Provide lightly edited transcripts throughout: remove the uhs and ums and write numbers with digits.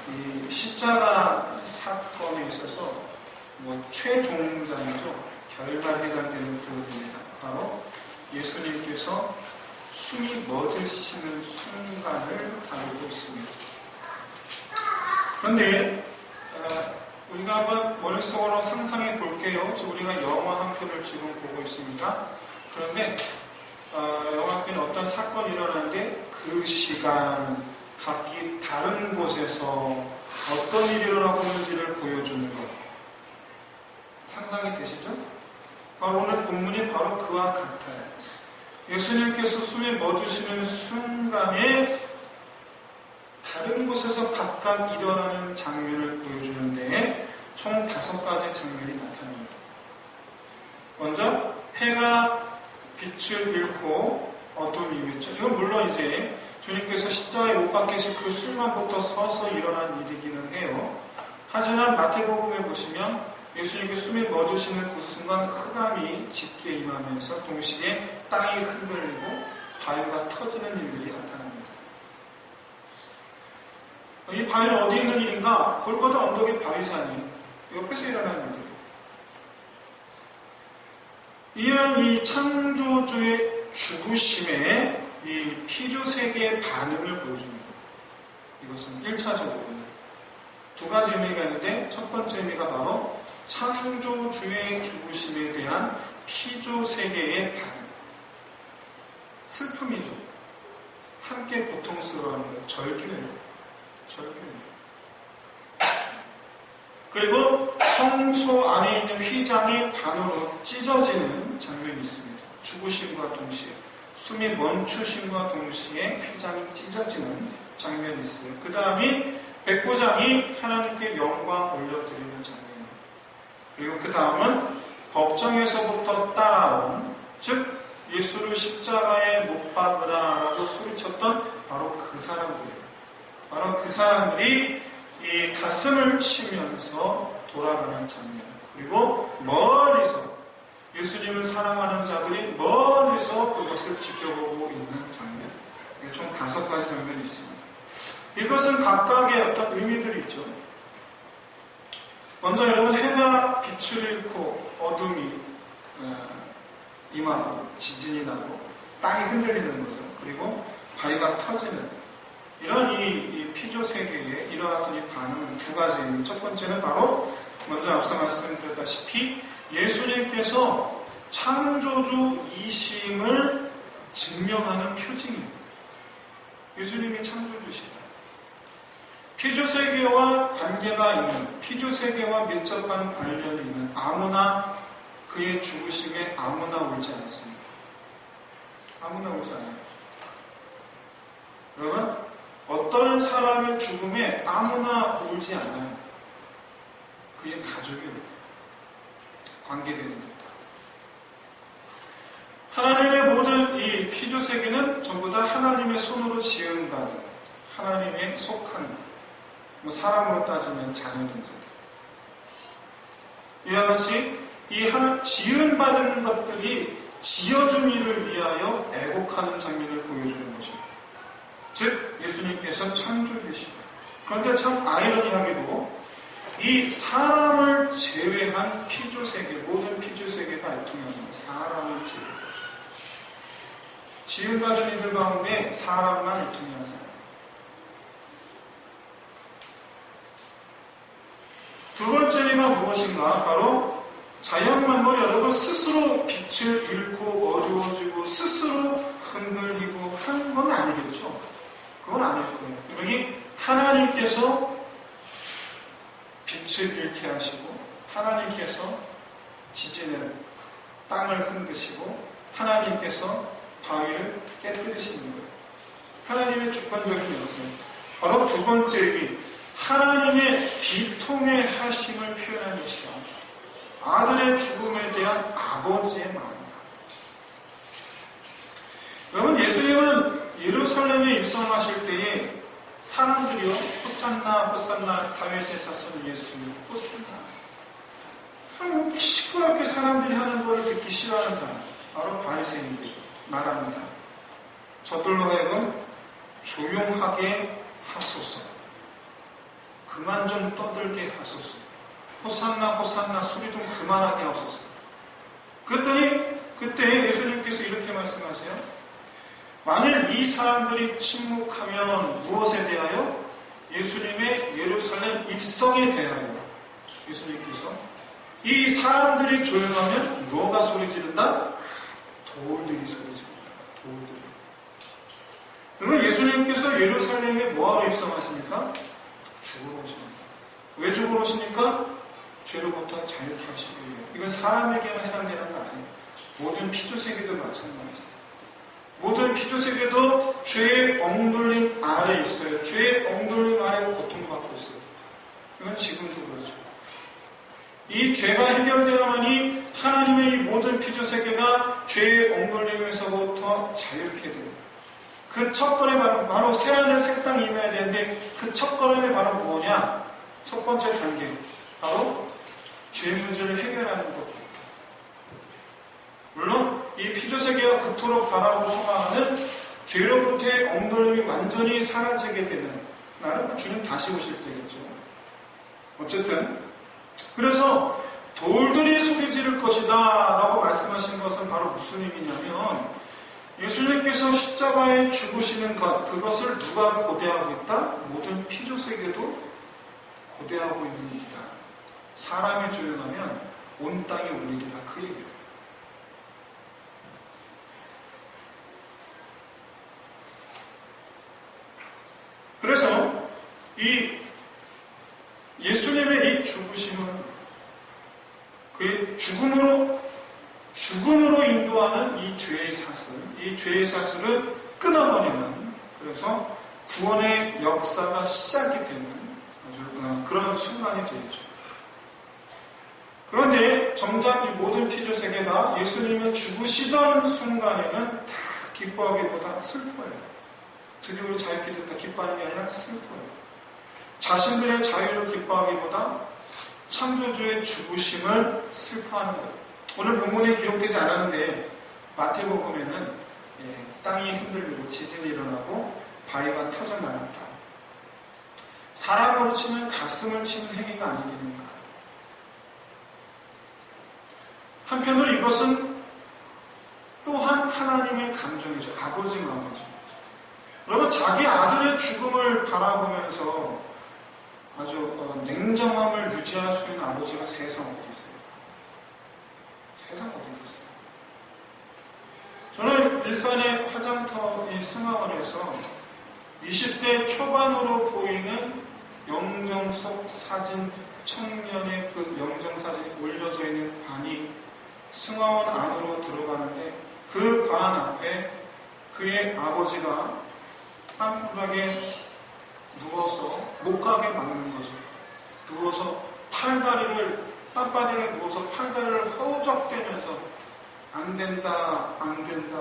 이 십자가 사건에 있어서 최종장이죠. 결말에 해당되는 부분입니다. 바로 예수님께서 숨이 멎으시는 순간을 다루고 있습니다. 그런데 우리가 한번 머릿속으로 상상해 볼게요. 지금 우리가 영화 한 편을 지금 보고 있습니다. 그런데 영화 한 편에 어떤 사건이 일어나는데 그 시간 각기 다른 곳에서 어떤 일이 일어나고 있는지를 보여주는 것. 상상이 되시죠? 오늘 본문이 바로 그와 같아요. 예수님께서 숨에 멎으시는 순간에 다른 곳에서 각각 일어나는 장면을 보여주는데 총 5가지 장면이 나타납니다. 먼저 해가 빛을 잃고 어둠이 임했죠. 이건 물론 이제 주님께서 십자가에 못 박히신 그 순간부터 서서 일어난 일이기는 해요. 하지만 마태복음에 보시면 예수님께 숨이 멎으시는 그 순간 흑암이 짙게 임하면서 동시에 땅이 흔들리고 바위가 터지는 일들이 나타납니다. 이 바위는 어디 있는 일인가? 골고다 언덕의 바위산이 옆에서 일어나는 일이에요. 이런 이 창조주의 죽으심에 이 피조세계의 반응을 보여줍니다. 이것은 1차적으로는 2가지 의미가 있는데 첫 번째 의미가 바로 창조주의 죽으심에 대한 피조세계의 반응. 슬픔이죠. 함께 고통스러워하는 거예요. 절규예요. 그리고 성소 안에 있는 휘장이 반으로 찢어지는 장면이 있습니다. 죽으심과 동시에 숨이 멈추심과 동시에 휘장이 찢어지는 장면이 있어요. 그 다음이 백부장이 하나님께 영광 올려드리는 장면입니다. 그리고 그 다음은 법정에서부터 따라온, 즉 예수를 십자가에 못 박으라 라고 소리쳤던 바로 그 사람들이에요. 바로 그 사람들이 이 가슴을 치면서 돌아가는 장면. 그리고 멀리서 예수님을 사랑하는 자들이 멀리서 그것을 지켜보고 있는 장면. 총 5가지 장면이 있습니다. 이것은 각각의 어떤 의미들이 있죠. 먼저 여러분, 해가 빛을 잃고 어둠이 임하고 지진이 나고 땅이 흔들리는 거죠. 그리고 바위가 터지는 이런 이 피조세계에 일어났던 이 반응은 2가지입니다. 첫 번째는 바로 먼저 앞서 말씀드렸다시피 예수님께서 창조주이심을 증명하는 표징이에요. 예수님이 창조주시다. 피조세계와 관계가 있는, 피조세계와 밀접한 관련이 있는 아무나 그의 죽으심에 아무나 울지 않았습니다. 아무나 울지 않아요. 여러분, 어떤 사람의 죽음에 아무나 울지 않아요. 그의 가족이 울어요. 관계되는 데. 하나님의 모든 이 피조세계는 전부 다 하나님의 손으로 지음받은, 하나님의 속한, 사람으로 따지면 자녀들입니다. 이와 같이 이 지음받은 것들이 지어준 일을 위하여 애곡하는 장면을 보여주는 것입니다. 즉 예수님께서 창조주시다. 그런데 참 아이러니하게도 이 사람을 제외한 피조세계, 모든 피조세계가 애통합니다. 사람을 제외. 지음받은 이들 가운데 사람만 애통하지 않아요. 2번째 의미가 무엇인가? 바로 자연만물 여러분 스스로 빛을 잃고 어두워지고 스스로 흔들리고 하는 건 아니겠죠. 그건 아닐 거예요. 여기 하나님께서 빛을 잃게 하시고 하나님께서 지진을 땅을 흔드시고 하나님께서 바위를 깨뜨리시는 거예요. 하나님의 주권적인 요소. 바로 2번째 의미, 하나님의 비통의 하심을 표현한 것이다. 아들의 죽음에 대한 아버지의 마음이다. 여러분, 예수님은 예루살렘에 입성하실 때에 사람들이요, 호산나 호산나 다윗의 자손 예수 호산나, 시끄럽게 사람들이 하는 것을 듣기 싫어하는 사람, 바로 바리새인들이 말합니다. 저들로 하여금 조용하게 하소서. 그만 좀 떠들게 하소서. 호산나 호산나 소리 좀 그만하게 하소서. 그랬더니 그때 예수님께서 이렇게 말씀하세요. 만일 이 사람들이 침묵하면 무엇에 대하여? 예수님의 예루살렘 입성에 대하여. 예수님께서 이 사람들이 조용하면 뭐가 소리 지른다? 돌들이 소리 지른다. 돌들이. 그러면 예수님께서 예루살렘에 뭐하러 입성하십니까? 죽으러 오십니다. 왜 죽으러 오십니까? 죄로부터 자유케 하시기 위해. 이건 사람에게만 해당되는 거 아니에요. 모든 피조세계도 마찬가지예요. 모든 피조세계도 죄의 억눌림 아래에 있어요. 죄의 억눌림 아래 고통받고 있어요. 이건 지금도 그렇죠. 이 죄가 해결되어야만이 하나님의 이 모든 피조세계가 죄의 억눌림에서부터 자유케 돼요. 그 첫걸음이 바로 새하늘 새 땅이 임해야 되는데 그 첫걸음이 바로 뭐냐? 첫 번째 단계. 바로 죄 문제를 해결하는 것입니다. 물론 이 피조세계가 그토록 바라고 소망하는 죄로부터의 억눌림이 완전히 사라지게 되는 날은 주님 다시 오실 때겠죠. 어쨌든 그래서 돌들이 소리 지를 것이다 라고 말씀하신 것은 바로 무슨 의미냐면 예수님께서 십자가에 죽으시는 것, 그것을 누가 고대하고 있다? 모든 피조세계도 고대하고 있는 일이다. 사람이 조용하면 온 땅이 울리리라. 그 얘기예요. 그래서 이 예수님의 이 죽으심은 그의 죽음으로 인도하는 이 죄의 사슬, 이 죄의 사슬을 끊어버리는, 그래서 구원의 역사가 시작이 되는 아주 그런 순간이 되겠죠. 그런데 정작 이 모든 피조세계가 예수님이 죽으시던 순간에는 다 기뻐하기보다 슬퍼해요. 드디어 우리 자유케 됐다 기뻐하는 게 아니라 슬퍼해요. 자신들의 자유를 기뻐하기보다 창조주의 죽으심을 슬퍼하는 거예요. 오늘 본문에 기록되지 않았는데 마태복음에는 땅이 흔들리고 지진이 일어나고 바위가 터져 나갔다. 사람으로 치면 가슴을 치는 행위가 아니겠습니까? 한편으로 이것은 또한 하나님의 감정이죠. 아버지 마음이죠. 여러분 자기 아들의 죽음을 바라보면서 아주 냉정함을 유지할 수 있는 아버지가 세상 어디 있어요? 세상 어디 있어요? 저는 일산의 화장터 이 승하원에서 20대 초반으로 보이는 영정석 사진 청년의 그 영정사진이 올려져 있는 관이 승하원 안으로 들어가는데 그 관 앞에 그의 아버지가 땅바닥에 누워서 못 가게 막는 거죠. 누워서 땅바닥에 누워서 팔다리를 허우적대면서 안 된다, 안 된다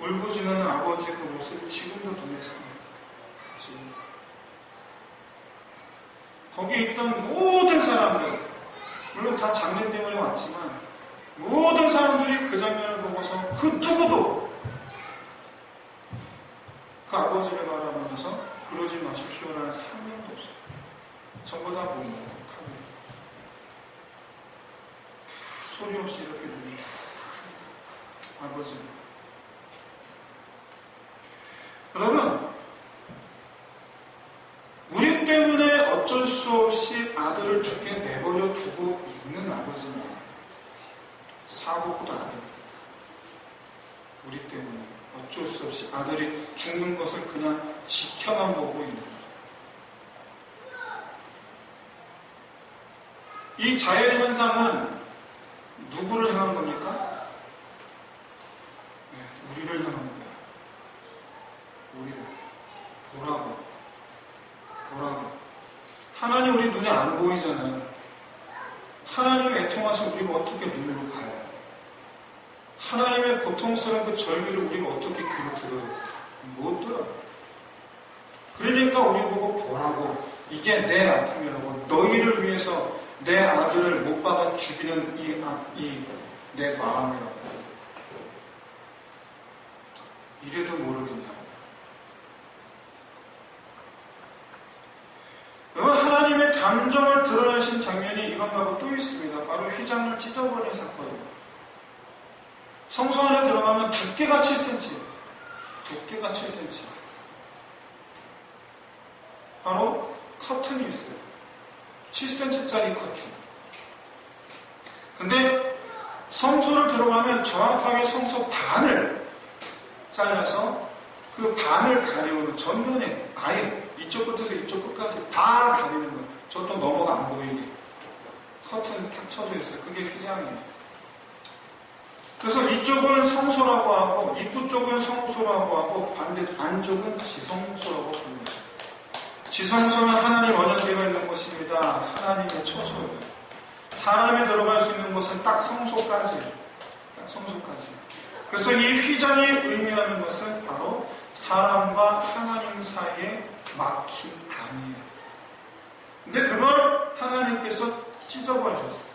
울부짖는 아버지의 그 모습이 지금도 눈에 선해요. 지금. 거기에 있던 모든 사람들, 물론 다 장례 때문에 왔지만 모든 사람들이 그 장면을 보고서 그 누구도 그 아버지를 바라보면서 그러지 마십시오라는 사람 한 명도 없어요. 전부 다 보이는 거예요. 소리 없이 이렇게 눈이 아버지. 여러분, 우리 때문에 어쩔 수 없이 아들을 죽게 내버려 두고 있는 아버지는 사고도 안 해요. 우리 때문에 어쩔 수 없이 아들이 죽는 것을 그냥 지켜만 보고 있는 거예요. 이 자연현상은 누구를 향한 겁니까? 네, 우리를 향한 거예요. 우리를 보라고. 하나님 우리 눈에 안 보이잖아요. 하나님 애통하신 우리가 어떻게 눈으로 봐요? 하나님의 고통스러운 그 절규를 우리가 어떻게 귀로 들어요? 못 들어요. 그러니까 우리 보고 보라고. 이게 내 아픔이라고. 너희를 위해서 내 아들을 못 박아 죽이는 내 마음이라고. 이래도 모르겠냐. 여러분, 하나님 감정을 드러내신 장면이 이것하고 또 있습니다. 바로 휘장을 찢어버린 사건이에요. 성소 안에 들어가면 두께가 7cm, 두께가 7cm. 바로 커튼이 있어요. 7cm짜리 커튼. 근데 성소를 들어가면 정확하게 성소 반을 잘라서 그 반을 가리우는 전면에 아예 이쪽 끝에서 이쪽 끝까지 다 가리는 거예요. 저쪽 넘어가 안 보이게. 커튼이 탁 쳐져 있어요. 그게 휘장이에요. 그래서 이쪽은 성소라고 하고 입구 쪽은 성소라고 하고 반대 안쪽은 지성소라고 부릅니다. 지성소는 하나님 언약궤가 있는 곳입니다. 하나님의 처소예요. 사람이 들어갈 수 있는 곳은 딱 성소까지. 딱 성소까지. 그래서 이 휘장이 의미하는 것은 바로 사람과 하나님 사이에 막힌 담이에요. 근데 그걸 하나님께서 찢어버리셨어요.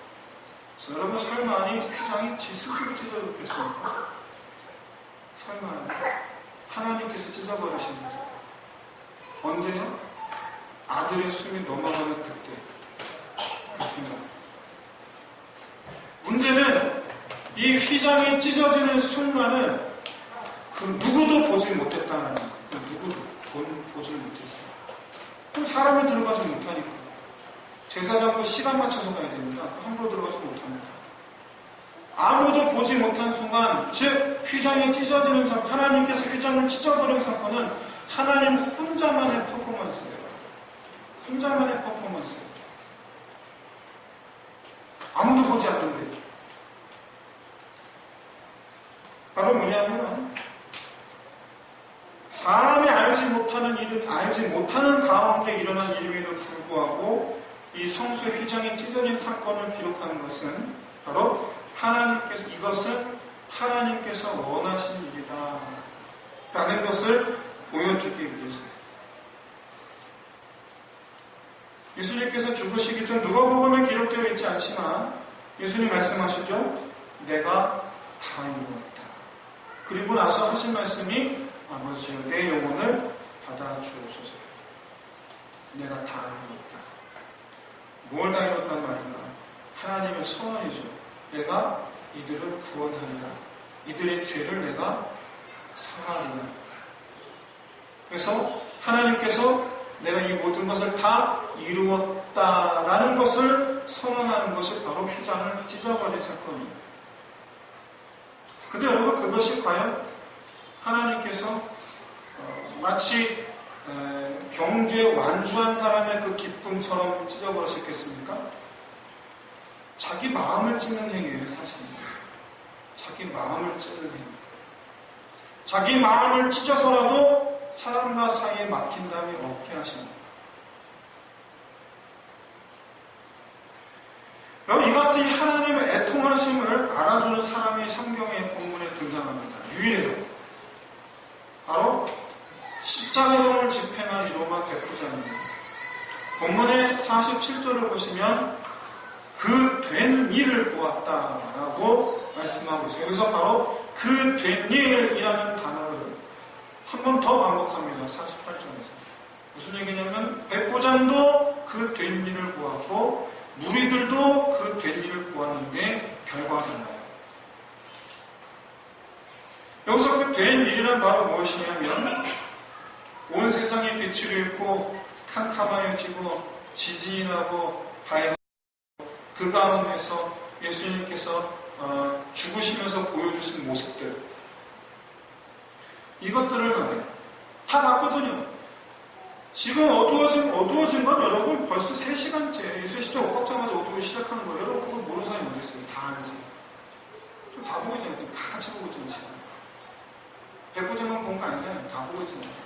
그래서 여러분 설마 이 휘장이 지 스스로 찢어졌겠습니까? 설마 하나님께서 찢어버리신 거죠. 언제요? 아들의 숨이 넘어가는 그때. 그렇습니다. 문제는 이 휘장이 찢어지는 순간은 그 누구도 보지 못했다는 거예요. 그 누구도 보지 못했어요. 그럼 사람이 들어가지 못하니까. 제사장도 시간 맞춰서 가야 됩니다. 함부로 들어가지 못합니다. 아무도 보지 못한 순간, 즉 휘장이 찢어지는 사건, 하나님께서 휘장을 찢어버린 사건은 하나님 혼자만의 퍼포먼스예요. 혼자만의 퍼포먼스예요. 아무도 보지 않는데. 바로 뭐냐면 사람이 알지 못하는 가운데 일어난 일임에도 불구하고 이 성소의 휘장이 찢어진 사건을 기록하는 것은 바로 이것은 하나님께서 원하신 일이다 라는 것을 보여주기 위해서요. 예수님께서 죽으시기 전 누가복음에 기록되어 있지 않지만 예수님 말씀하시죠. 내가 다 이루었다. 그리고 나서 하신 말씀이 아버지여 내 영혼을 받아주옵소서. 내가 다 이루었다. 뭘 다 이뤘단 말인가? 하나님의 선언이죠. 내가 이들을 구원하리라. 이들의 죄를 내가 사하리라. 그래서 하나님께서 내가 이 모든 것을 다 이루었다라는 것을 선언하는 것이 바로 휘장을 찢어버린 사건이에요. 근데 여러분 그것이 과연 하나님께서 마치 경주에 완주한 사람의 그 기쁨처럼 찢어버리셨겠습니까? 자기 마음을 찢는 행위예요, 사실은. 자기 마음을 찢는 행위. 자기 마음을 찢어서라도 사람과 사이에 막힌담이 없게 하시는 거예요. 여러분, 이 같은 하나님의 애통하심을 알아주는 사람이 성경의 본문에 등장합니다. 유일해요. 바로 십자가형을 집행한 이 로마 백부장입니다. 본문의 47절을 보시면 그 된 일을 보았다라고 말씀하고 있어요. 여기서 바로 그 된 일이라는 단어를 한 번 더 반복합니다. 48절에서. 무슨 얘기냐면 백부장도 그 된 일을 보았고 무리들도 그 된 일을 보았는데 결과가 달라요. 여기서 그 된 일이란 바로 무엇이냐면 온 세상의 빛을 잃고 캄캄하여지고 지진하고 밝고 그 가운데서 예수님께서 죽으시면서 보여주신 모습들, 이것들을 말해요. 다 맞거든요. 지금 어두워진 건 여러분 벌써 3시간째 예수시대 옷 벗자마자 어두워 시작하는 거예요. 여러분 그거 모르는 사람이 어디 있어요? 다 알지. 좀 다 보고 있잖아요. 다 같이 보고 있잖아요. 시간. 백부장만 본 거 아니잖아요. 다 보고 있잖아요.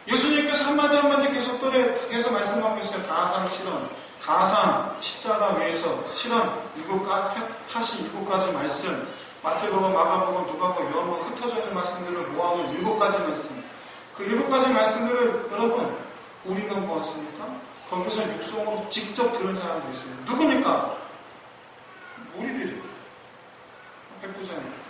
예수님께서 한마디 계속 말씀하고 있어요. 가상 실현, 가상 십자가 위에서 실현 하신 7가지 말씀, 마태복음, 마가복음, 누가복음, 요한복음 흩어져 있는 말씀들을 모아놓은 7가지 말씀. 그 7가지 말씀들을 여러분 우리가 보았습니까? 거기서 육성으로 직접 들은 사람도 있어요. 누구니까? 우리들이에요. 백부장이에요.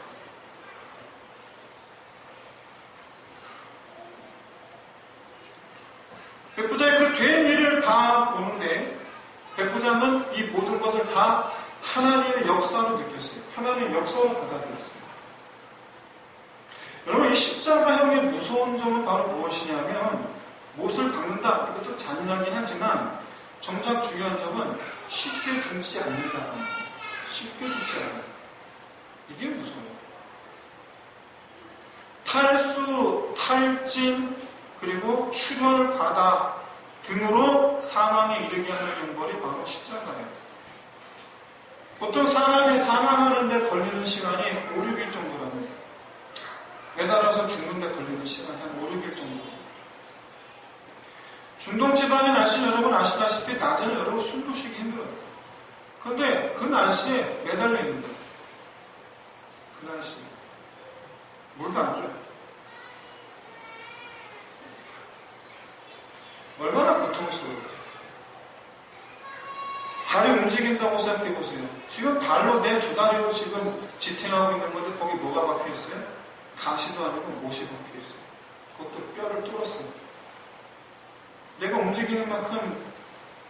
백부장이 그 된 일을 다 보는데 백부장은 이 모든 것을 다 하나님의 역사로 느꼈어요. 하나님의 역사로 받아들였어요. 여러분, 이 십자가형의 무서운 점은 바로 무엇이냐면 못을 박는다. 이것도 잔인하긴 하지만 정작 중요한 점은 쉽게 죽지 않는다는 거예요. 쉽게 죽지 않는다. 이게 무서워요. 탈수, 탈진, 그리고 출혈, 과다 등으로 사망에 이르게 하는 형벌이 바로 십자가예요. 보통 사망하는 데 걸리는 시간이 5, 6일 정도랍니다. 매달아서 죽는 데 걸리는 시간이 한 5, 6일 정도. 중동지방의 날씨 여러분 아시다시피 낮에는 여러분 숨도 쉬기 힘들어요. 그런데 그 날씨에 매달려 있는 거예요. 그 날씨에. 물도 안 줘요. 얼마나 고통스러워요. 발이 움직인다고 생각해보세요. 지금 발로 내 두 다리로 지금 지탱하고 있는 건데 거기 뭐가 박혀있어요? 가시도 아니고 못이 박혀있어요. 그것도 뼈를 뚫었어요. 내가 움직이는 만큼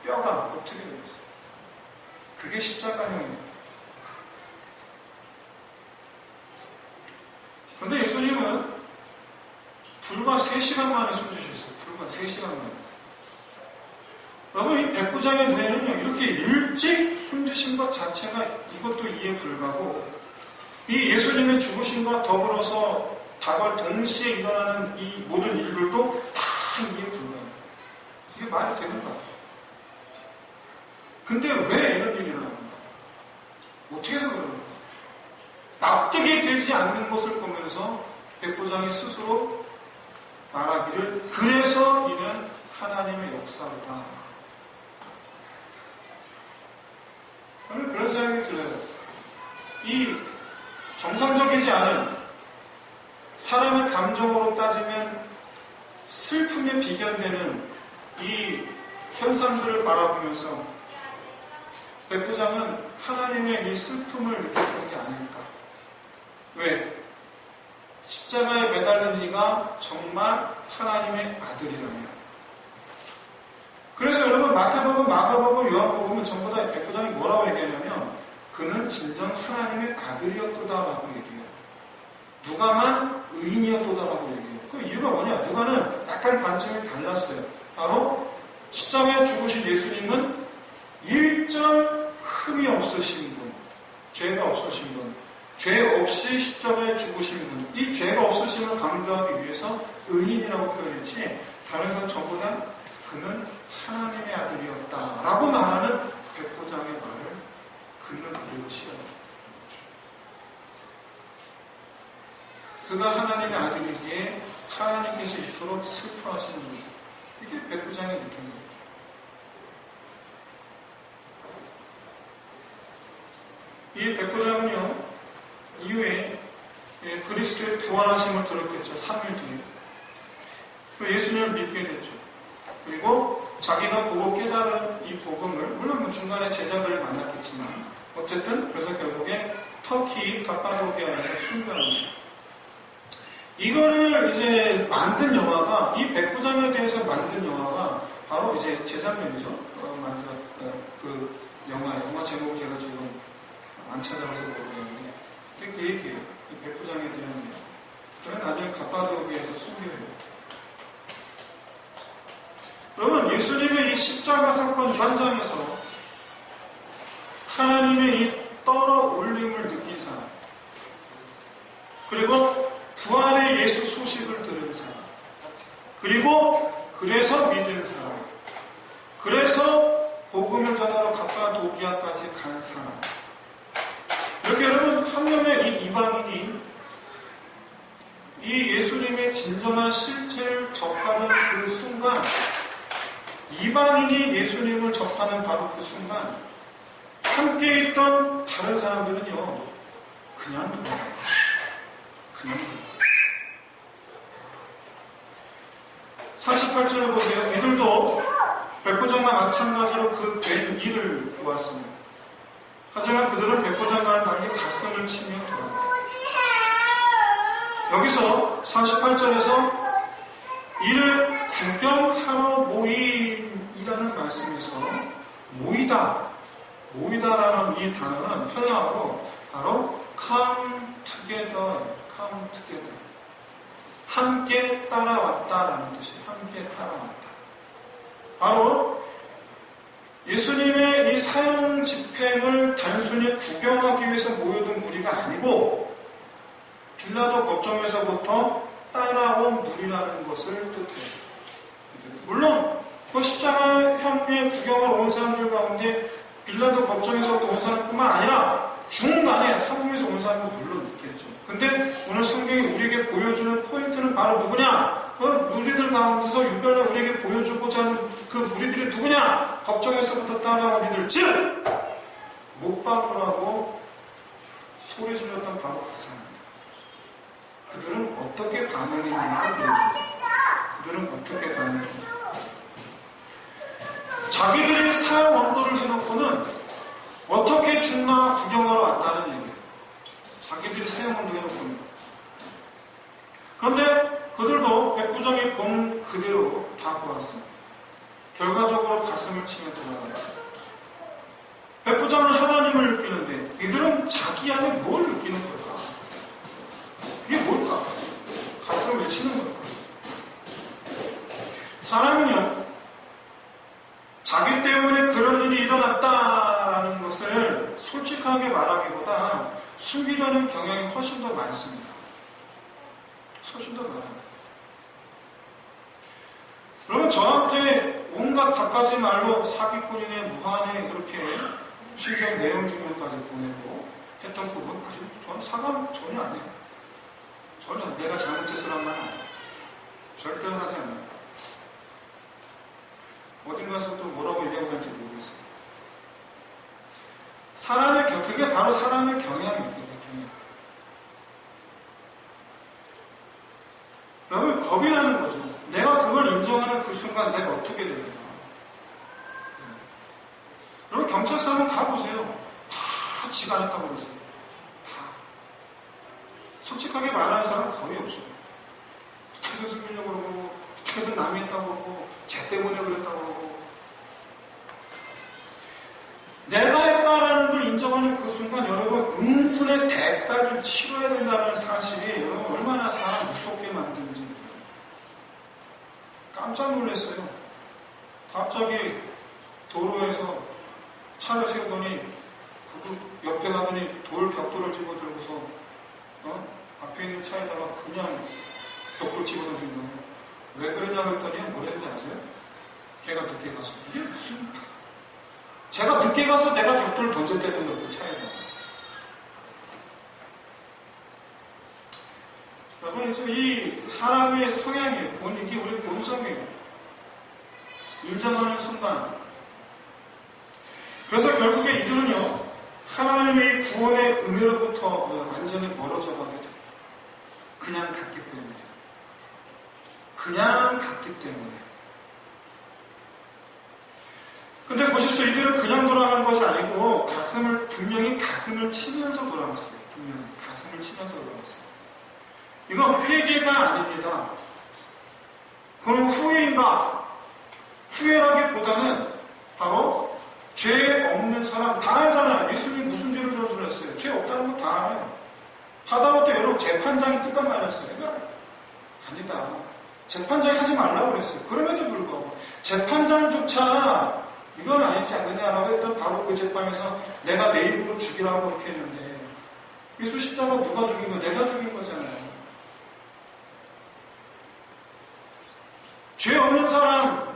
뼈가 어떻게 되겠어요? 그게 십자가형이에요. 그런데 예수님은 불과 3시간 만에 숨지셨어요. 불과 3시간 만에. 여러분, 이 백부장의 뇌는요, 이렇게 일찍 숨지신 것 자체가 이것도 이해 불가고, 이 예수님의 죽으심과 더불어서 다발 동시에 일어나는 이 모든 일들도 다 이해 불가해요. 이게 말이 되는가? 근데 왜 이런 일이 일어나는가? 어떻게 해서 그러는가? 납득이 되지 않는 것을 보면서 백부장이 스스로 말하기를, 그래서 이는 하나님의 역사로다. 저는 그런 생각이 들어요. 이 정상적이지 않은 사람의 감정으로 따지면 슬픔에 비견되는 이 현상들을 바라보면서 백부장은 하나님의 이 슬픔을 느꼈던 게 아닐까. 왜? 십자가에 매달린 이가 정말 하나님의 아들이라며. 그래서 여러분 마태복음, 마가복음, 요한복음은 전부 다 백부장이 뭐라고 얘기하냐면 그는 진정 하나님의 아들이었도다라고 얘기해요. 누가만 의인이었도다라고 얘기해요. 그 이유가 뭐냐? 누가는 약간 관점이 달랐어요. 바로 십자가에 죽으신 예수님은 일절 흠이 없으신 분, 죄가 없으신 분, 죄 없이 십자가에 죽으신 분, 이 죄가 없으심을 강조하기 위해서 의인이라고 표현했지, 다른 사람 전부 다 그는 하나님의 아들이었다라고 말하는 백부장의 말을 그는 그대로 싫어합니다. 그가 하나님의 아들이기에 하나님께서 이토록 슬퍼하시는 일, 이게 백부장의 느낌입니다. 이 백부장은요, 이후에 그리스도의 부활하심을 들었겠죠. 3일 뒤에. 예수님을 믿게 됐죠. 그리고 자기가 보고 깨달은 이 복음을, 물론 중간에 제자들을 만났겠지만, 어쨌든 그래서 결국에 터키 갑바도기아에서 순교합니다. 이거를 이제 만든 영화가, 이 백부장에 대해서 만든 영화가 바로 이제 재작년이죠. 그 영화 제목 제가 지금 안 찾아봐서 모르겠는데, 그 얘기예요. 이 백부장에 대한 얘기. 그는 나중에 갑바도기아에서 순교해요. 여러분, 예수님의 이 십자가 사건 현장에서 하나님의 이 떨어 올림을 느낀 사람, 그리고 부활의 예수 소식을 들은 사람, 그리고 그래서 믿은 사람, 그래서 복음을 전하러 갑바도기아까지 간 사람, 이렇게 여러분 한 명의 이 이방인이 이 예수님의 진정한 실체를 접하는 그 순간, 이방인이 예수님을 접하는 바로 그 순간, 함께 있던 다른 사람들은요, 그냥 돌아가요. 그냥 돌아가요. 48절을 보세요. 이들도 백부장과 마찬가지로 그 된 일을 보았습니다. 하지만 그들은 백부장과는 달리 가슴을 치며 돌아가요. 여기서 48절에서 이를 구경하러 모임이라는 말씀에서 모이다라는 이 단어는 헬라어로 바로 come together. 함께 따라왔다라는 뜻이에요. 함께 따라왔다. 바로 예수님의 이 사형 집행을 단순히 구경하기 위해서 모여든 무리가 아니고 빌라도 법정에서부터 따라온 무리라는 것을 뜻해요. 물론 그 십자가형의 구경을 온 사람들 가운데 빌라도 법정에서부터 온 사람뿐만 아니라 중간에 한국에서 온 사람은 물론 있겠죠. 근데 오늘 성경이 우리에게 보여주는 포인트는 바로 누구냐? 무리들 가운데서 유별나 우리에게 보여주고자 하는 그 무리들이 누구냐? 법정에서부터 따라온 이들, 즉 못 박으라고 소리 질렀던 바로 그 사람입니다. 그들은 어떻게 반응했는가 보여줍니다. 그들은 어떻게 반응했는가. 자기들이 사형 언도를 해놓고는 어떻게 죽나 구경하러 왔다는 얘기예요. 자기들이 사형 언도 해놓고는. 그런데 그들도 백부장이 본 그대로 다 보았습니다. 결과적으로 가슴을 치며 돌아가요. 백부장은 하나님을 느끼는데 이들은 자기 안에 뭘 느끼는 걸까? 그게 뭘까? 가슴을 왜 치는 걸까? 사람은요, 자기 때문에 그런 일이 일어났다라는 것을 솔직하게 말하기보다 숨기려는 경향이 훨씬 더 많습니다. 훨씬 더 많아요. 그러면 저한테 온갖 갖가지 말로 사기꾼이네, 무한에 그렇게 신경 내용 증명까지 보내고 했던 부분, 저는 사과 전혀 안 해요. 전혀 내가 잘못했으란 말 안 해요. 절대로 하지 않아요. 어딘가서 또 뭐라고 얘기하고 있는지 모르겠어요. 그게 바로 사람의 경향입니다. 경향. 여러분, 겁이 나는 거죠. 내가 그걸 인정하는 그 순간 내가 어떻게 되는가. 여러분, 경찰서 한번 가보세요. 다 지가 안 했다고 그러세요. 다. 솔직하게 말하는 사람은 거의 없어요. 어떻게든 숨기려고 그러고, 어떻게든 남이 했다고 그러고, 쟤 때문에 그랬다고 그러고. 내가 했다라는 걸 인정하는 그 순간 여러분, 응분의 대가를 치러야 된다는 사실이 여러분 얼마나 사람 무섭게 만드는지 깜짝 놀랐어요. 갑자기 도로에서 차를 세우더니 그 옆에 가더니 벽돌을 집어들고서 앞에 있는 차에다가 그냥 벽돌 집어던진 거예요. 왜 그러냐고 했더니 뭐라 했는지 아세요? 걔가 늦게 가서. 이게 무슨, 제가 늦게 가서 내가 벽돌을 던졌다는 거예요, 그 차에다가. 여러분, 이 사람의 성향이에요. 이게 우리 본성이에요. 인정하는 순간. 그래서 결국에 이들은요, 하나님의 구원의 은혜로부터 완전히 멀어져 가게 돼요. 그냥 갔기 때문에. 그냥 갔기 때문에. 근데 보십시오. 이들은 그냥 돌아간 것이 아니고 분명히 가슴을 치면서 돌아갔어요. 분명히 가슴을 치면서 돌아갔어요. 이건 회개가 아닙니다. 그럼 후회인가? 후회라기보다는 바로 죄 없는 사람 다 알잖아요. 예수님이 무슨 죄를 저질렀어요? 죄 없다는 거 다 알아요. 하다못해 여러분 재판장이 뜻단 말이었어요. 그러니까 아니다. 재판장이 하지 말라고 그랬어요. 그럼에도 불구하고 재판장조차 이건 아니지 않느냐라고 했던 바로 그 재판에서 내가 내 입으로 죽이라고 이렇게 했는데 예수 십자가 누가 죽인 거? 내가 죽인 거잖아요. 죄 없는 사람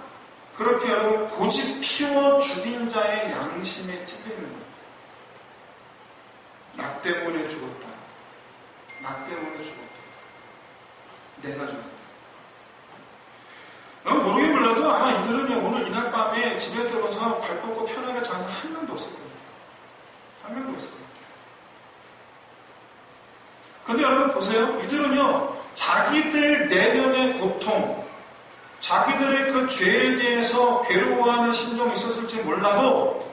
그렇게 여러분 고집 피워 죽인 자의 양심에 찔리는 거예요. 나 때문에 죽었다. 나 때문에 죽었다. 내가 죽었다. 모르게 몰라도 아마 이들은 오늘 이날 밤에 집에 들어서 발 뻗고 편하게 자서 한 명도 없을 거예요. 한 명도 없을 거예요. 근데 여러분 보세요. 이들은요, 자기들 내면의 고통, 자기들의 그 죄에 대해서 괴로워하는 심정이 있었을지 몰라도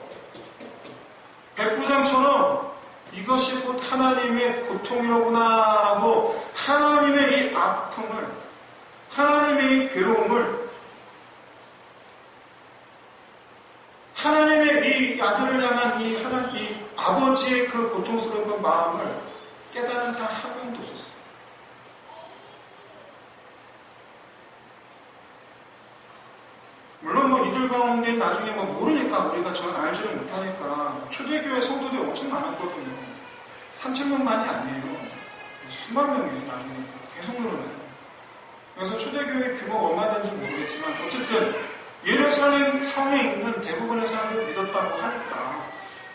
백부장처럼 이것이 곧 하나님의 고통이로구나라고 하나님의 이 아픔을, 하나님의 이 괴로움을, 하나님의 이 아들을 향한 이 아버지의 그 고통스러운 그 마음을 깨닫는 사람 한 명도 없었어요. 물론 뭐 이들 가운데 나중에 뭐 모르니까 우리가 전 알지를 못하니까 초대교회 성도들이 엄청 많았거든요. 3,000명만이 아니에요. 수만 명이 나중에 계속 늘어나요. 그래서 초대교회 규모가 얼마든지 모르겠지만 어쨌든 예루살렘 성에 있는 대부분의 사람들이 믿었다고 하니까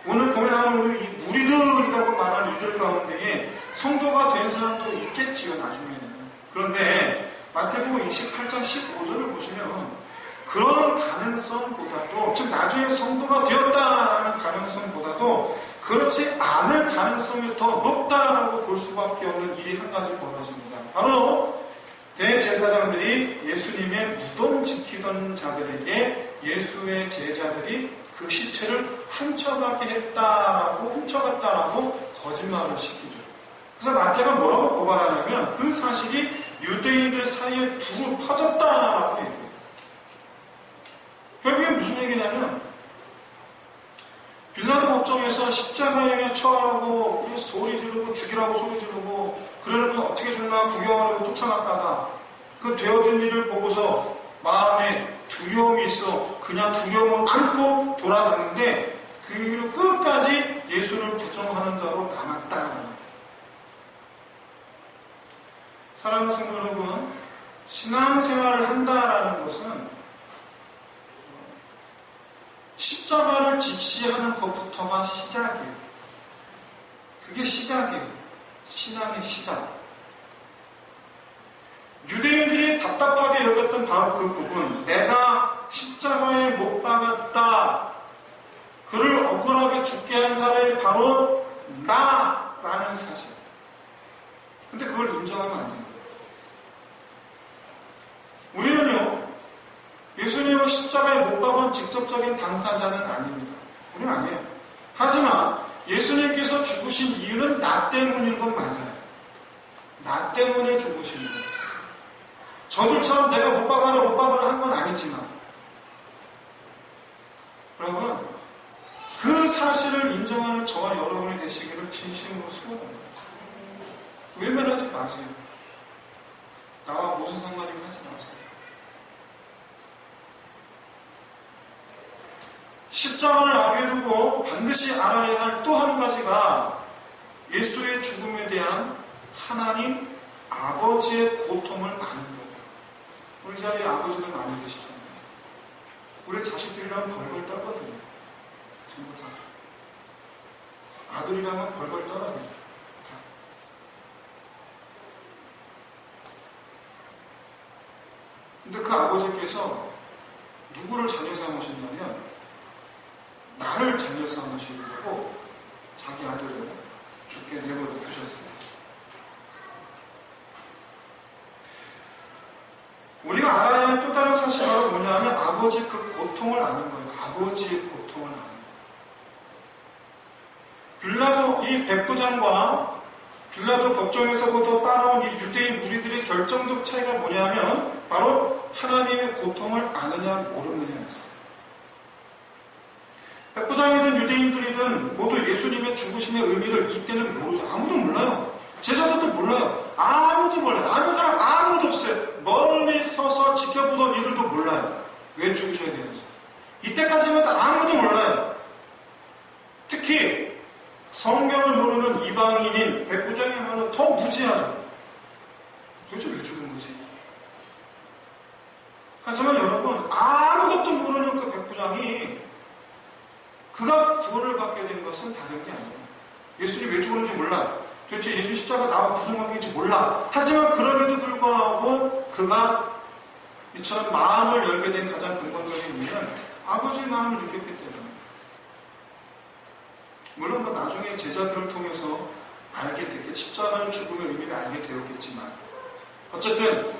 오늘 보면 나오는 이 무리들이라고 말하는 이들 가운데에 성도가 된 사람도 있겠지요, 나중에는. 그런데 마태복음 28장 15절을 보시면 그런 가능성보다도, 즉 나중에 성도가 되었다는 가능성보다도 그렇지 않을 가능성이 더 높다라고 볼 수밖에 없는 일이 한 가지 벌어집니다. 바로 대제사장들이 예수님의 무덤 지키던 자들에게 예수의 제자들이 그 시체를 훔쳐갔다라고 거짓말을 시키죠. 그래서 마태가 뭐라고 고발하냐면 그 사실이 유대인들 사이에 두루 퍼졌다라고 얘기해요. 결국에 무슨 얘기냐면 빌라도 법정에서 십자가에 처하고 소리 지르고 죽이라고 소리 지르고 그러니까 어떻게 죽나 구경하려고 쫓아갔다가 그 되어진 일을 보고서 마음에 두려움이 있어 그냥 두려움을 안고 돌아갔는데 그 끝까지 예수를 부정하는 자로 남았다. 사랑하는 성도 여러분, 신앙생활을 한다라는 것은 십자가를 직시하는 것부터가 시작이에요. 그게 시작이에요. 신앙의 시작. 유대인들이 답답하게 여겼던 바로 그 부분, 내가 십자가에 못 박았다. 그를 억울하게 죽게 한 사람이 바로 나라는 사실. 근데 그걸 인정하면 안 돼요. 우리는요, 예수님을 십자가에 못 박은 직접적인 당사자는 아닙니다. 우리는 아니에요. 하지만 예수님께서 죽으신 이유는 나 때문인 건 맞아요. 나 때문에 죽으신 거예요. 저들처럼 내가 못 박아라 한 건 아니지만 여러분, 그 사실을 인정하는 저와 여러분이 되시기를 진심으로 소원합니다. 외면하지 마세요. 나와 무슨 상관이면 하지 마세요. 십자가를 앞에 두고 반드시 알아야 할 또 한 가지가 예수의 죽음에 대한 하나님 아버지의 고통을 아는 거예요. 우리 자리에 아버지들 많이 계시잖아요. 우리 자식들이랑 벌벌 떨거든요. 전부 다. 아들이라면 벌벌 떨어요. 다. 근데 그 아버지께서 누구를 자녀 삼으셨냐면 나를 자녀 삼으시려고 자기 아들을 죽게 내버려 두셨어요. 우리가 알아야 할 또 다른 사실이 바로 뭐냐면 아버지 그 고통을 아는 거예요. 아버지의 고통을 아는 거예요. 빌라도 이 백부장과 빌라도 법정에서부터 따라온 이 유대인 무리들의 결정적 차이가 뭐냐면 바로 하나님의 고통을 아느냐 모르느냐였어요. 백부장이든 유대인들이든 모두 예수님의 죽으심의 의미를 이때는 모르죠. 아무도 몰라요. 제자들도 몰라요. 아무도 몰라요. 아는 사람 아무도 없어요. 멀리 서서 지켜보던 이들도 몰라요. 왜 죽으셔야 되는지. 이때까지는 아무도 몰라요. 특히 성경을 모르는 이방인인 백부장이면 더 무지하죠. 도대체 왜 죽은 거지? 하지만 여러분, 아무것도 모르는 그 백부장이 그가 구원을 받게 된 것은 다른 게 아니에요. 예수님이 왜 죽었는지 몰라. 도대체 예수 십자가 나와 무슨 관계인지 몰라. 하지만 그럼에도 불구하고 그가 이처럼 마음을 열게 된 가장 근본적인 이유는 아버지의 마음을 느꼈기 때문에. 물론 뭐 나중에 제자들을 통해서 알게 됐겠지. 십자가의 죽음의 의미를 알게 되었겠지만 어쨌든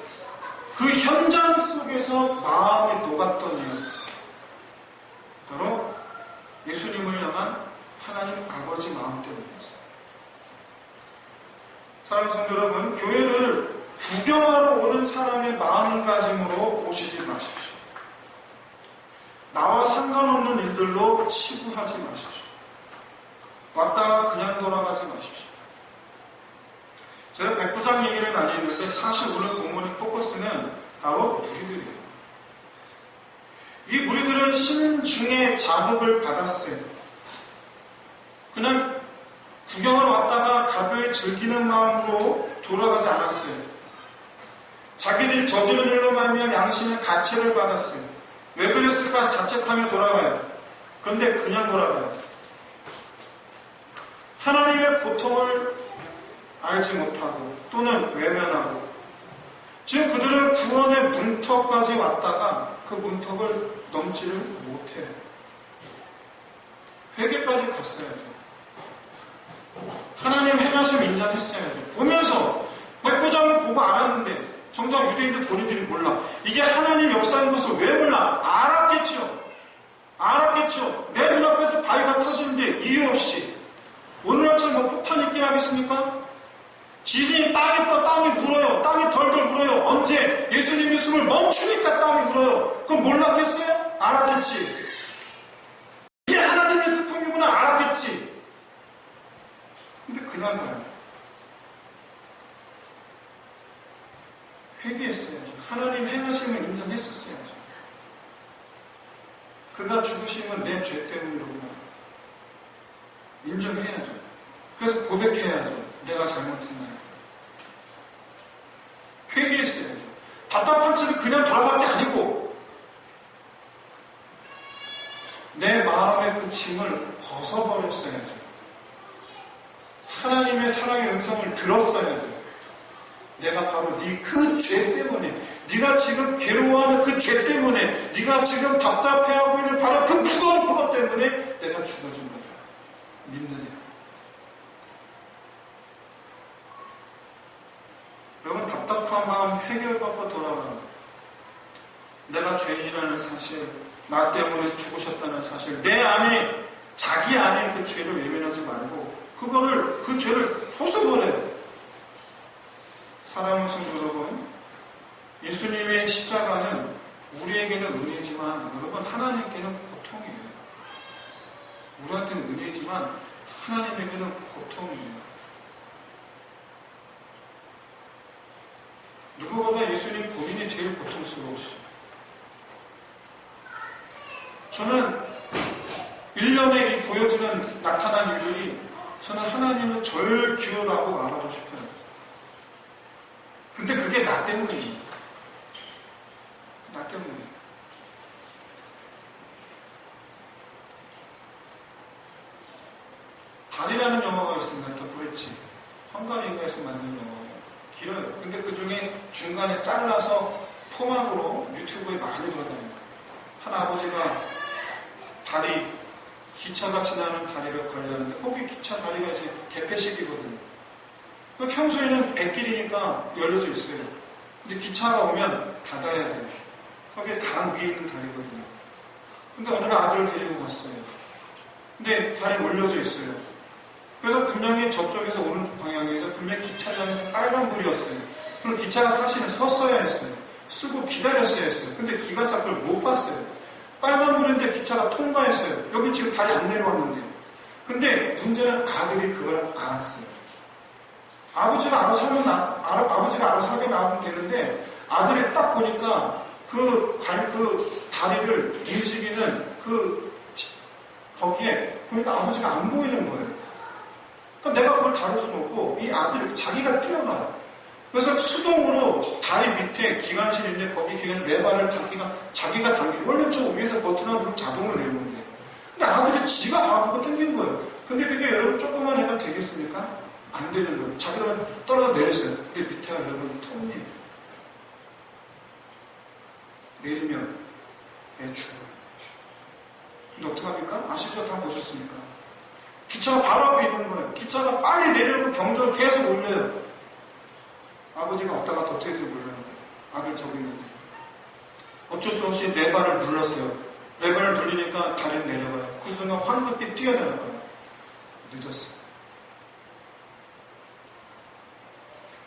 그 현장 속에서 마음이 녹았던 이유, 바로 예수님을 향한 하나님 아버지 마음 때문이었어요. 사랑하는 성도 여러분, 교회를 구경하러 오는 사람의 마음가짐으로 오시지 마십시오. 나와 상관없는 일들로 치부하지 마십시오. 왔다가 그냥 돌아가지 마십시오. 제가 백부장 얘기를 많이 했는데 사실 오늘 본문의 포커스는 바로 무리들이에요. 이 무리들은 신중의 자극을 받았어요. 그냥 구경을 왔다가 가벼이 즐기는 마음으로 돌아가지 않았어요. 자기들이 저지른 일로 말미암아 양심의 가책을 받았어요. 왜 그랬을까 자책하며 돌아가요. 그런데 그냥 돌아가요. 하나님의 고통을 알지 못하고 또는 외면하고 지금 그들은 구원의 문턱까지 왔다가 그 문턱을 넘지를 못해요. 회개까지 갔어야죠. 하나님 행하심 인정했어야죠. 보면서 백부장을 보고 알았는데 정작 유대인들 본인들이 몰라. 이게 하나님 역사인 것을 왜 몰라? 알았겠죠. 내 눈앞에서 바위가 터지는데 이유 없이 오늘날처럼 폭탄이 있긴 하겠습니까? 지진이 땅이 울어요. 땅이 덜덜 울어요. 언제? 예수님의 숨을 멈추니까 땅이 울어요. 그럼 몰랐겠어요? 알았겠지. 이게 하나님의 슬픔이구나 알았겠지. 근데 그냥 가요. 회개했어야죠. 하나님 행하심을 인정했었어야죠. 그가 죽으심은 내 죄 때문이로구나. 인정해야죠. 그래서 고백해야죠. 내가 잘못했나요? 회개했어야죠. 답답한 채로 그냥 돌아갈 게 아니고 내 마음의 그 짐을 벗어버렸어야죠. 하나님의 사랑의 음성을 들었어야죠. 내가 바로 네 그 죄 때문에 네가 지금 괴로워하는 그 죄 때문에 네가 지금 답답해하고 있는 바로 그 무거운 그것 때문에 내가 죽어준 거다. 믿느냐? 여러분 답답한 마음 해결받고 돌아가는 내가 죄인이라는 사실 나 때문에 죽으셨다는 사실 내 안에 자기 안에 그 죄를 외면하지 말고 그 죄를 벗어버려요. 사랑하는 성도 여러분, 예수님의 십자가는 우리에게는 은혜지만 여러분 하나님께는 고통이에요. 우리한테는 은혜지만 하나님에게는 고통이에요. 누구보다 예수님 본인이 제일 고통스러우시죠. 저는 1년에 이 보여지는 나타난 일들이 저는 하나님은 절규라고 말하고 싶어요. 근데 그게 나 때문이에요. 나 때문이에요. 달이라는 영화가 있습니다. 더 브릿지. 헝가리에서 만든 영화예요. 길어요. 근데 그 중에 중간에 잘라서 토막으로 유튜브에 많이 돌아다녀요. 한 아버지가 다리, 기차가 지나는 다리를 관리하는데 거기 기차 다리가 이제 개폐식이거든요. 평소에는 백길이니까 열려져 있어요. 근데 기차가 오면 닫아야 돼요. 거기에 강 위에 있는 다리거든요. 근데 어느 날 아들을 데리고 갔어요. 근데 다리 올려져 있어요. 그래서 분명히 저쪽에서 오른쪽 방향에서 분명히 기차장에서 빨간불이었어요. 그럼 기차가 사실은 섰어야 했어요. 쓰고 기다렸어야 했어요. 근데 기관사 그걸 못 봤어요. 빨간불인데 기차가 통과했어요. 여기 지금 다리 안 내려왔는데. 근데 문제는 아들이 그걸 알았어요. 아버지가 알아서 하게 나오면 되는데 아들이 딱 보니까 그 다리를 움직이는 거기에 보니까 아버지가 안 보이는 거예요. 그러니까 내가 그걸 다룰 수는 없고 이 아들이 자기가 뛰어가요. 그래서 수동으로 다리 밑에 기관실인데 거기 기관 레바를 자기가 당기고 원래 저 위에서 버튼을 누르면 자동으로 내려오는데 근데 아들이 지가 가고 당긴 거예요. 근데 그게 여러분 조그만 애가 되겠습니까? 안 되는 거예요. 자기가 떨어져 내렸어요. 그게 밑에가 여러분 톱니에요. 내리면 애 죽어요. 근데 어떡합니까? 아시죠? 다 보셨습니까? 기차가 바로 앞에 있는 거예요. 기차가 빨리 내려오고 경적을 계속 올려요. 아버지가 왔다 갔다 어떻게 해서 몰라요. 아들 저기 있는데. 어쩔 수 없이 레바를 눌렀어요. 레바를 눌리니까 다리는 내려가요. 그 순간 황급히 뛰어내려가요. 늦었어요.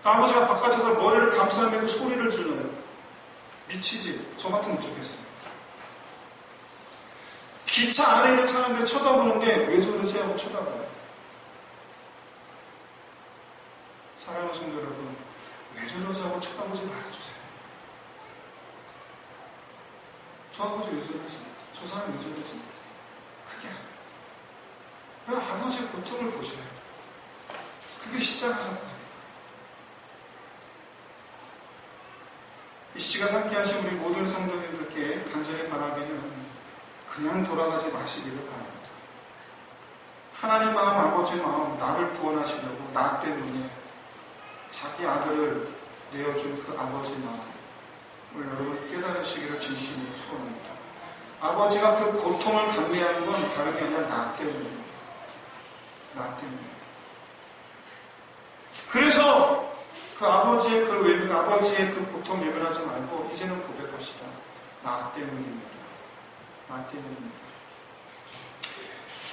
아버지가 바깥에서 머리를 감싸매고 소리를 질러요. 미치지. 저 같으면 좋겠어요. 기차 안에 있는 사람들이 쳐다보는데 왜 저러지 하고 쳐다봐요. 사랑하는 성도 여러분, 왜 저러지 하고 쳐다보지 말아주세요. 저 아버지 왜 저러지? 저 사람 왜 저러지? 그게 아니에요. 아버지의 고통을 보셔야 해요. 그게 십자가 사건이에요. 이 시간 함께 하신 우리 모든 성도님들께 간절히 바라기는 그냥 돌아가지 마시기를 바랍니다. 하나님 마음, 아버지 마음, 나를 구원하시려고 나 때문에 자기 아들을 내어준 그 아버지 마음을 여러분 깨달으시기를 진심으로 소원합니다. 아버지가 그 고통을 감내하는 건 다름이 아니라 나 때문이에요. 나 때문에. 그래서 그 아버지의 그 고통 외면하지 말고 이제는 고백합시다. 나 때문입니다. 나 때문입니다.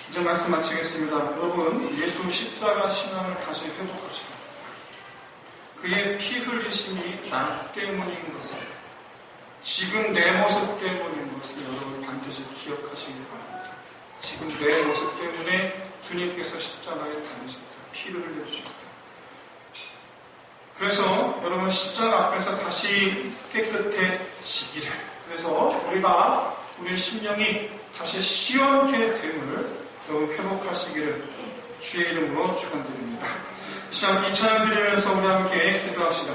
이제 말씀 마치겠습니다. 여러분, 예수 십자가 신앙을 다시 회복합시다. 그의 피 흘리심이 나 때문인 것을, 지금 내 모습 때문인 것을 여러분 반드시 기억하시기 바랍니다. 지금 내 모습 때문에 주님께서 십자가에 달리셨다. 피를 흘려주셨다. 그래서 여러분 십자가 앞에서 다시 깨끗해지기를, 그래서 우리 심령이 다시 시원케 됨을 여러분 회복하시기를 주의 이름으로 축원드립니다. 이 시간 이 찬양 드리면서 우리 함께 기도합시다.